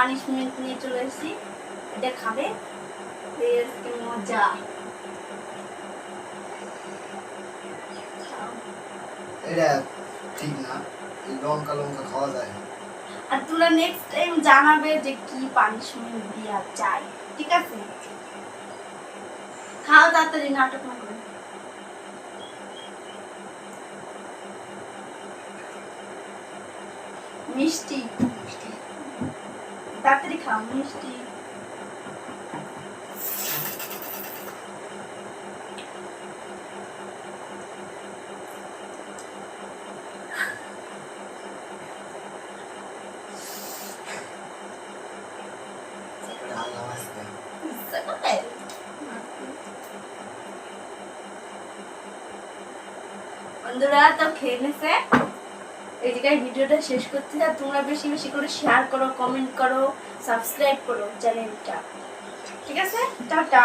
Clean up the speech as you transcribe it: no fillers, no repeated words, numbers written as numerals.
Punishment নিয়ে চলে এসেছি, এটা খাবে, কি মজা। এটা ঠিক না, লঙ্কা লঙ্কা খাওয়া যায়। আর তোরা নেক্সট টাইম জানাবে যে কি পানিশমেন্ট দেওয়া যায়, ঠিক আছে? খাও তাড়াতাড়ি, নাটক না করে। মিষ্টি তাড়াতাড়ি খাও, মিষ্টি। বন্ধুরা তো খেয়ে নিছে, এই জায়গায় ভিডিওটা শেষ করছি। আর তোমরা বেশি বেশি করে শেয়ার করো, কমেন্ট করো, সাবস্ক্রাইব করো চ্যানেলটা, ঠিক আছে? টাটা।